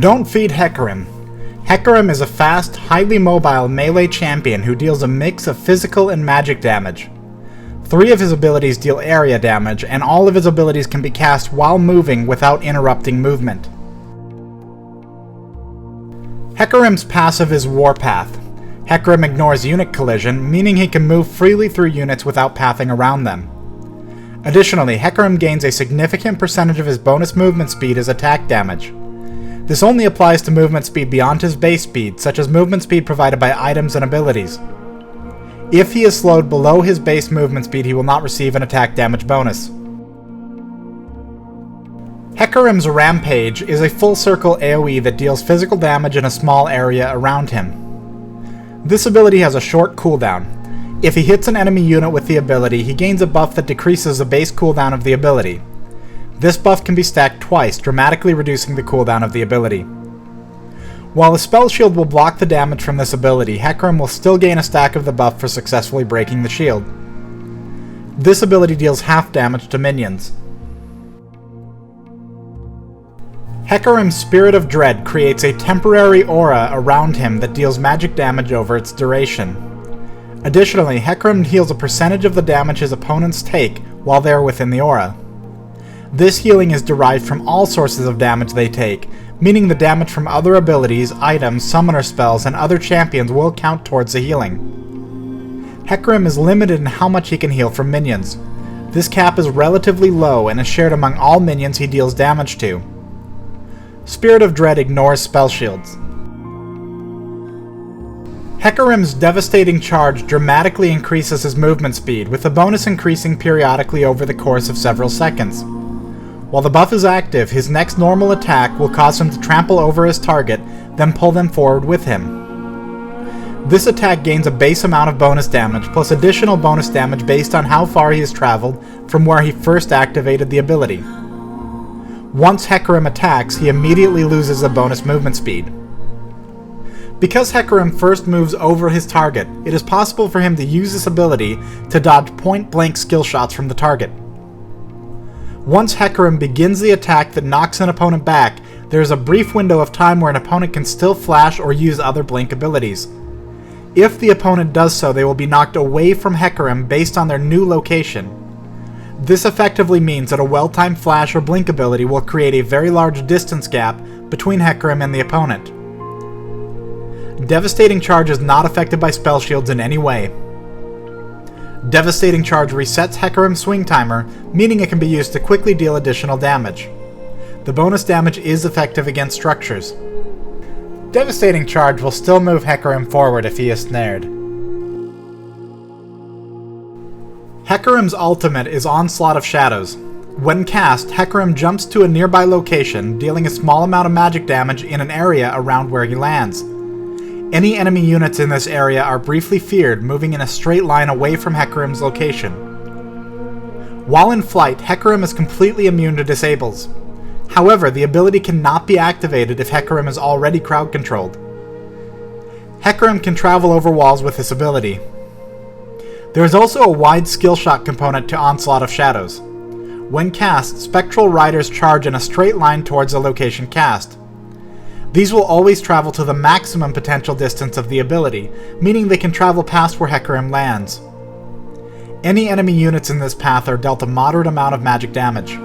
Don't feed Hecarim. Hecarim is a fast, highly mobile melee champion who deals a mix of physical and magic damage. 3 of his abilities deal area damage, and all of his abilities can be cast while moving without interrupting movement. Hecarim's passive is Warpath. Hecarim ignores unit collision, meaning he can move freely through units without pathing around them. Additionally, Hecarim gains a significant percentage of his bonus movement speed as attack damage. This only applies to movement speed beyond his base speed, such as movement speed provided by items and abilities. If he is slowed below his base movement speed, he will not receive an attack damage bonus. Hecarim's Rampage is a full circle AoE that deals physical damage in a small area around him. This ability has a short cooldown. If he hits an enemy unit with the ability, he gains a buff that decreases the base cooldown of the ability. This buff can be stacked twice, dramatically reducing the cooldown of the ability. While a spell shield will block the damage from this ability, Hecarim will still gain a stack of the buff for successfully breaking the shield. This ability deals half damage to minions. Hecarim's Spirit of Dread creates a temporary aura around him that deals magic damage over its duration. Additionally, Hecarim heals a percentage of the damage his opponents take while they are within the aura. This healing is derived from all sources of damage they take, meaning the damage from other abilities, items, summoner spells, and other champions will count towards the healing. Hecarim is limited in how much he can heal from minions. This cap is relatively low and is shared among all minions he deals damage to. Spirit of Dread ignores spell shields. Hecarim's Devastating Charge dramatically increases his movement speed, with the bonus increasing periodically over the course of several seconds. While the buff is active, his next normal attack will cause him to trample over his target, then pull them forward with him. This attack gains a base amount of bonus damage, plus additional bonus damage based on how far he has traveled from where he first activated the ability. Once Hecarim attacks, he immediately loses the bonus movement speed. Because Hecarim first moves over his target, it is possible for him to use this ability to dodge point-blank skill shots from the target. Once Hecarim begins the attack that knocks an opponent back, there is a brief window of time where an opponent can still flash or use other blink abilities. If the opponent does so, they will be knocked away from Hecarim based on their new location. This effectively means that a well-timed flash or blink ability will create a very large distance gap between Hecarim and the opponent. Devastating Charge is not affected by spell shields in any way. Devastating Charge resets Hecarim's swing timer, meaning it can be used to quickly deal additional damage. The bonus damage is effective against structures. Devastating Charge will still move Hecarim forward if he is snared. Hecarim's ultimate is Onslaught of Shadows. When cast, Hecarim jumps to a nearby location, dealing a small amount of magic damage in an area around where he lands. Any enemy units in this area are briefly feared, moving in a straight line away from Hecarim's location. While in flight, Hecarim is completely immune to disables. However, the ability cannot be activated if Hecarim is already crowd-controlled. Hecarim can travel over walls with this ability. There is also a wide skill shot component to Onslaught of Shadows. When cast, Spectral Riders charge in a straight line towards the location cast. These will always travel to the maximum potential distance of the ability, meaning they can travel past where Hecarim lands. Any enemy units in this path are dealt a moderate amount of magic damage.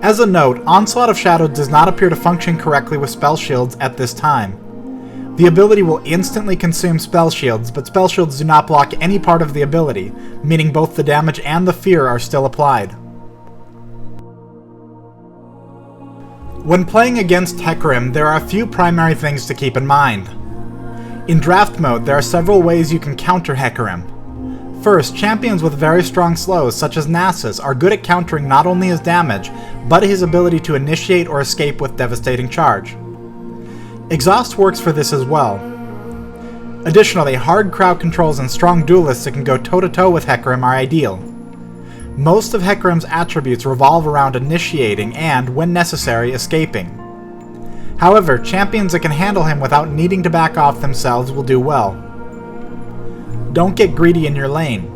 As a note, Onslaught of Shadows does not appear to function correctly with spell shields at this time. The ability will instantly consume spell shields, but spell shields do not block any part of the ability, meaning both the damage and the fear are still applied. When playing against Hecarim, there are a few primary things to keep in mind. In draft mode, there are several ways you can counter Hecarim. First, champions with very strong slows, such as Nasus, are good at countering not only his damage, but his ability to initiate or escape with Devastating Charge. Exhaust works for this as well. Additionally, hard crowd controls and strong duelists that can go toe-to-toe with Hecarim are ideal. Most of Hecarim's attributes revolve around initiating and, when necessary, escaping. However, champions that can handle him without needing to back off themselves will do well. Don't get greedy in your lane.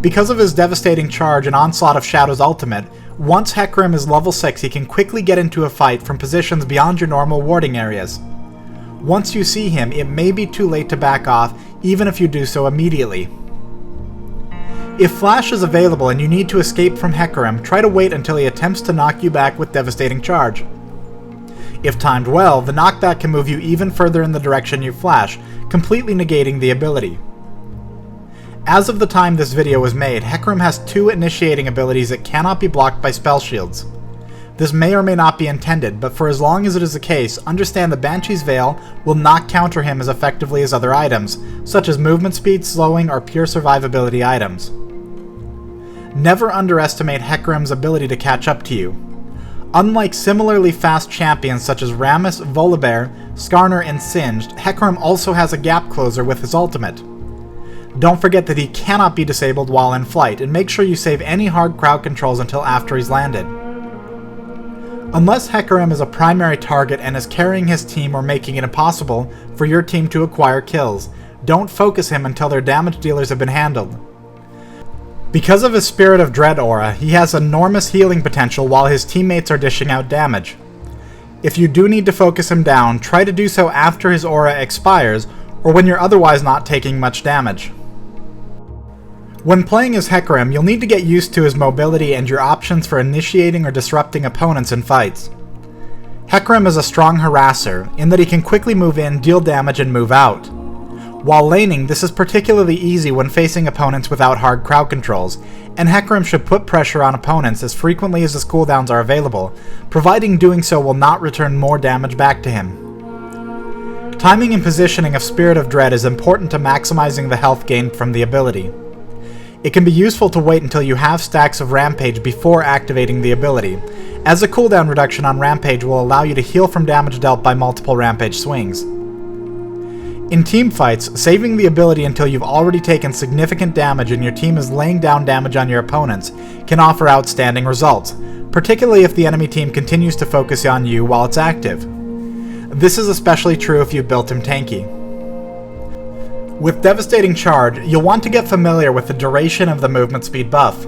Because of his devastating charge and Onslaught of Shadows ultimate, once Hecarim is level 6 he can quickly get into a fight from positions beyond your normal warding areas. Once you see him, it may be too late to back off, even if you do so immediately. If Flash is available and you need to escape from Hecarim, try to wait until he attempts to knock you back with devastating charge. If timed well, the knockback can move you even further in the direction you flash, completely negating the ability. As of the time this video was made, Hecarim has 2 initiating abilities that cannot be blocked by spell shields. This may or may not be intended, but for as long as it is the case, understand the Banshee's Veil will not counter him as effectively as other items, such as movement speed, slowing, or pure survivability items. Never underestimate Hecarim's ability to catch up to you. Unlike similarly fast champions such as Rammus, Volibear, Skarner, and Singed, Hecarim also has a gap closer with his ultimate. Don't forget that he cannot be disabled while in flight, and make sure you save any hard crowd controls until after he's landed. Unless Hecarim is a primary target and is carrying his team or making it impossible for your team to acquire kills, don't focus him until their damage dealers have been handled. Because of his Spirit of Dread aura, he has enormous healing potential while his teammates are dishing out damage. If you do need to focus him down, try to do so after his aura expires, or when you're otherwise not taking much damage. When playing as Hecarim, you'll need to get used to his mobility and your options for initiating or disrupting opponents in fights. Hecarim is a strong harasser, in that he can quickly move in, deal damage, and move out. While laning, this is particularly easy when facing opponents without hard crowd controls, and Hecarim should put pressure on opponents as frequently as his cooldowns are available, providing doing so will not return more damage back to him. Timing and positioning of Spirit of Dread is important to maximizing the health gained from the ability. It can be useful to wait until you have stacks of Rampage before activating the ability, as a cooldown reduction on Rampage will allow you to heal from damage dealt by multiple Rampage swings. In teamfights, saving the ability until you've already taken significant damage and your team is laying down damage on your opponents can offer outstanding results, particularly if the enemy team continues to focus on you while it's active. This is especially true if you've built him tanky. With Devastating Charge, you'll want to get familiar with the duration of the movement speed buff.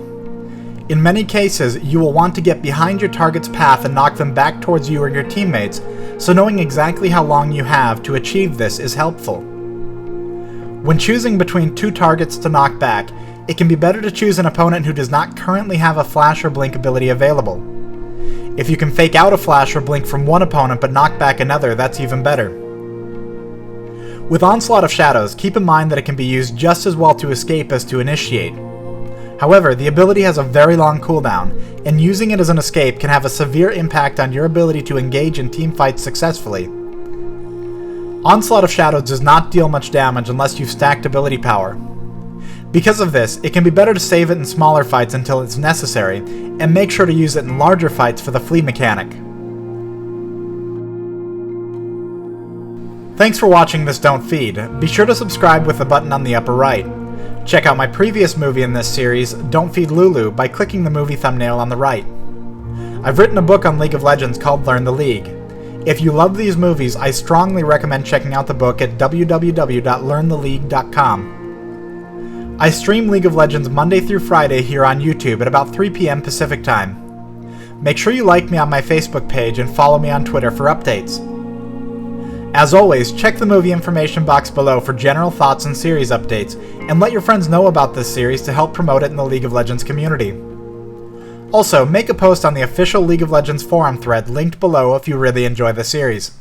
In many cases, you will want to get behind your target's path and knock them back towards you or your teammates, so knowing exactly how long you have to achieve this is helpful. When choosing between 2 targets to knock back, it can be better to choose an opponent who does not currently have a flash or blink ability available. If you can fake out a flash or blink from one opponent but knock back another, that's even better. With Onslaught of Shadows, keep in mind that it can be used just as well to escape as to initiate. However, the ability has a very long cooldown, and using it as an escape can have a severe impact on your ability to engage in teamfights successfully. Onslaught of Shadows does not deal much damage unless you've stacked ability power. Because of this, it can be better to save it in smaller fights until it's necessary, and make sure to use it in larger fights for the flee mechanic. Thanks for watching this Don't Feed. Be sure to subscribe with the button on the upper right. Check out my previous movie in this series, Don't Feed Lulu, by clicking the movie thumbnail on the right. I've written a book on League of Legends called Learn the League. If you love these movies, I strongly recommend checking out the book at www.learntheleague.com. I stream League of Legends Monday through Friday here on YouTube at about 3 p.m. Pacific Time. Make sure you like me on my Facebook page and follow me on Twitter for updates. As always, check the movie information box below for general thoughts and series updates, and let your friends know about this series to help promote it in the League of Legends community. Also, make a post on the official League of Legends forum thread linked below if you really enjoy the series.